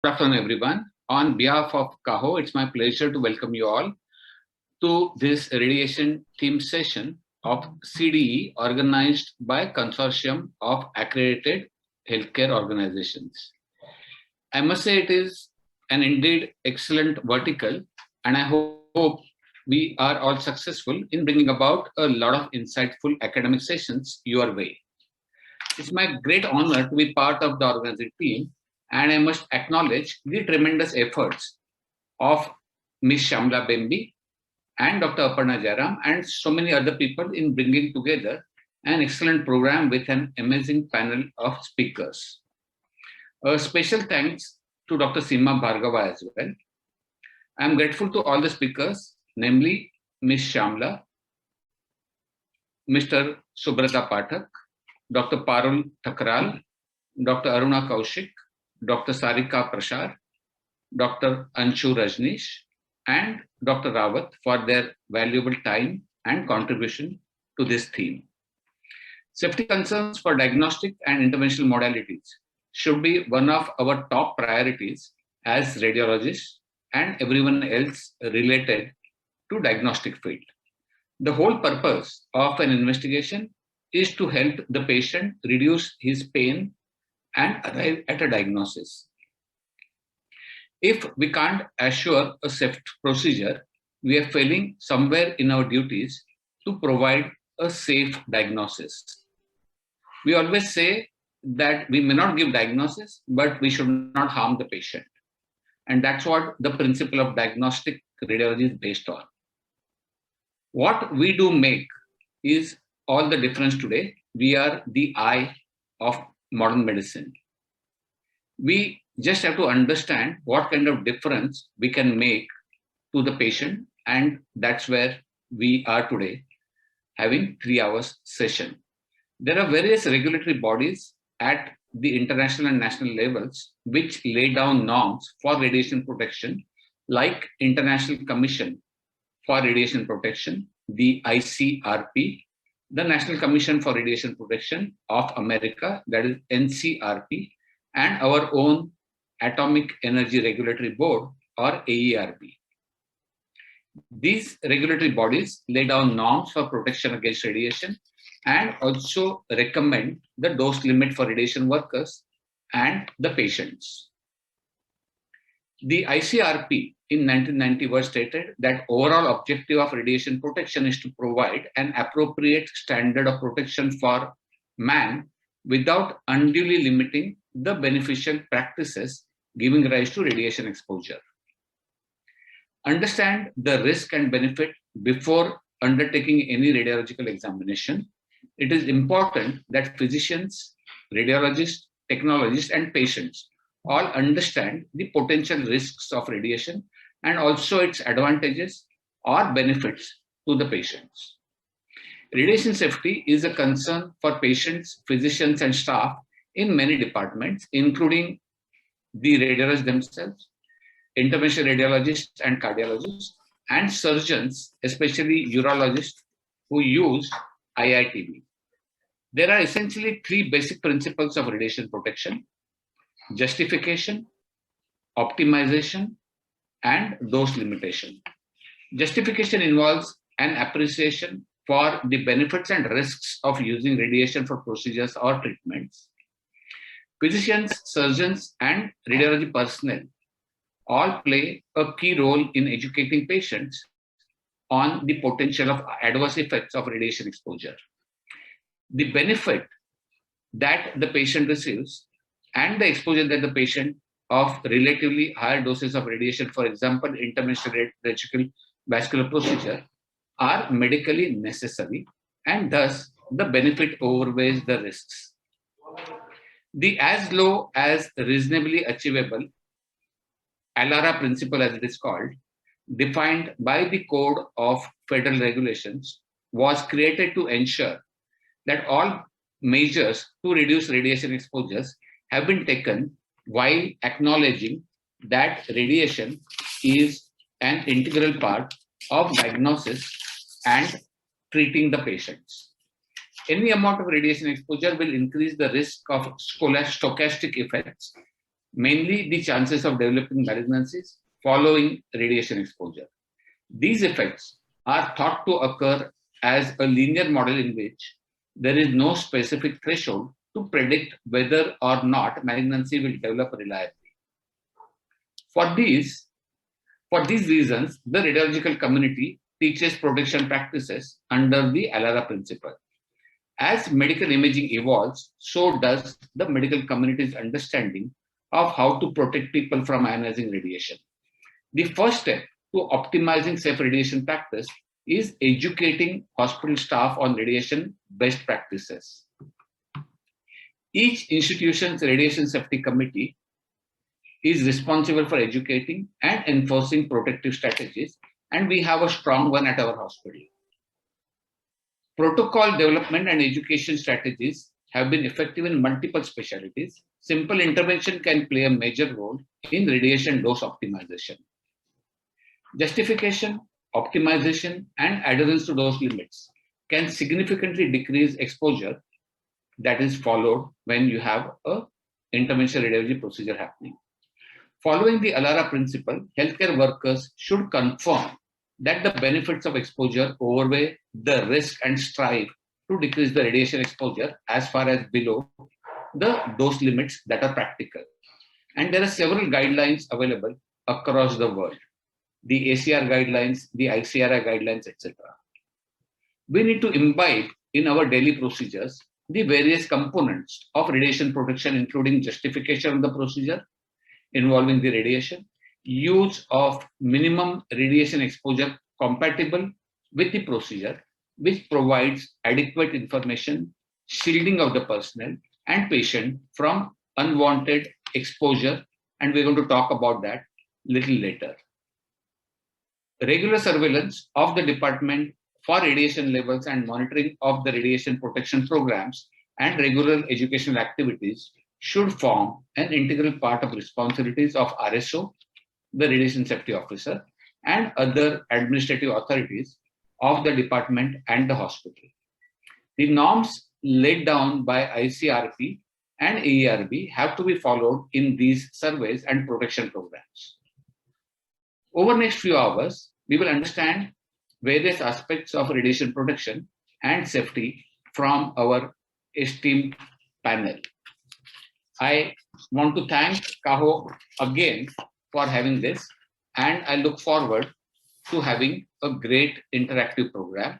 Good afternoon, everyone. On behalf of CAHO, it's my pleasure to welcome you all to this radiation theme session of CDE organized by Consortium of Accredited Healthcare Organizations. I must say it is an indeed excellent vertical, and I hope we are all successful in bringing about a lot of insightful academic sessions your way. It's my great honor to be part of the organizing team, and I must acknowledge the tremendous efforts of Ms. Shamla Bembi and Dr. Aparna Jairam and so many other people in bringing together an excellent program with an amazing panel of speakers. A special thanks to Dr. Seema Bhargava as well. I'm grateful to all the speakers, namely Ms. Shamla, Mr. Subrata Pathak, Dr. Parul Thakral, Dr. Aruna Kaushik, Dr. Sarika Prashar, Dr. Anshu Rajneesh, and Dr. Rawat for their valuable time and contribution to this theme. Safety concerns for diagnostic and interventional modalities should be one of our top priorities as radiologists and everyone else related to diagnostic field. The whole purpose of an investigation is to help the patient reduce his pain and arrive at a diagnosis. If we can't assure a safe procedure, we are failing somewhere in our duties to provide a safe diagnosis. We always say that we may not give diagnosis, but we should not harm the patient. And that's what the principle of diagnostic radiology is based on. What we do make is all the difference today. We are the eye of modern medicine. We just have to understand what kind of difference we can make to the patient, and that's where we are today, having 3 hours session. There are various regulatory bodies at the international and national levels which lay down norms for radiation protection, like International Commission for Radiation Protection, the ICRP, the National Commission for Radiation Protection of America, that is NCRP, and our own Atomic Energy Regulatory Board, or AERB. These regulatory bodies lay down norms for protection against radiation and also recommend the dose limit for radiation workers and the patients. The ICRP in 1990 was stated that overall objective of radiation protection is to provide an appropriate standard of protection for man without unduly limiting the beneficial practices giving rise to radiation exposure. Understand the risk and benefit before undertaking any radiological examination. It is important that physicians, radiologists, technologists, and patients all understand the potential risks of radiation and also its advantages or benefits to the patients. Radiation safety is a concern for patients, physicians, and staff in many departments, including the radiologists themselves, interventional radiologists and cardiologists, and surgeons, especially urologists who use IITB. There are essentially 3 basic principles of radiation protection: justification, optimization, and dose limitation. Justification involves an appreciation for the benefits and risks of using radiation for procedures or treatments. Physicians, surgeons, and radiology personnel all play a key role in educating patients on the potential of adverse effects of radiation exposure. The benefit that the patient receives and the exposure that the patient of relatively higher doses of radiation, for example, interventional radiological vascular procedure, are medically necessary, and thus the benefit outweighs the risks. The as low as reasonably achievable ALARA principle, as it is called, defined by the Code of Federal Regulations, was created to ensure that all measures to reduce radiation exposures have been taken while acknowledging that radiation is an integral part of diagnosis and treating the patients. Any amount of radiation exposure will increase the risk of stochastic effects mainly the chances of developing malignancies following radiation exposure. These effects are thought to occur as a linear model in which there is no specific threshold to predict whether or not malignancy will develop reliably. For these reasons, the radiological community teaches protection practices under the ALARA principle. As medical imaging evolves, so does the medical community's understanding of how to protect people from ionizing radiation. The first step to optimizing safe radiation practice is educating hospital staff on radiation best practices. Each institution's radiation safety committee is responsible for educating and enforcing protective strategies, and we have a strong one at our hospital. Protocol development and education strategies have been effective in multiple specialties. Simple intervention can play a major role in radiation dose optimization. Justification, optimization, and adherence to dose limits can significantly decrease exposure that is followed when you have a interventional radiology procedure happening. Following the ALARA principle, healthcare workers should confirm that the benefits of exposure outweigh the risk and strive to decrease the radiation exposure as far as below the dose limits that are practical. And there are several guidelines available across the world, the ACR guidelines, the ICRI guidelines, etc. We need to imbibe in our daily procedures the various components of radiation protection, including justification of the procedure involving the radiation, use of minimum radiation exposure compatible with the procedure, which provides adequate information, shielding of the personnel and patient from unwanted exposure, and we're going to talk about that little later. Regular surveillance of the department for radiation levels and monitoring of the radiation protection programs and regular educational activities should form an integral part of responsibilities of RSO, the Radiation Safety Officer, and other administrative authorities of the department and the hospital. The norms laid down by ICRP and AERB have to be followed in these surveys and protection programs. Over the next few hours, we will understand various aspects of radiation protection and safety from our esteemed panel. I want to thank Kaho again for having this, and I look forward to having a great interactive program.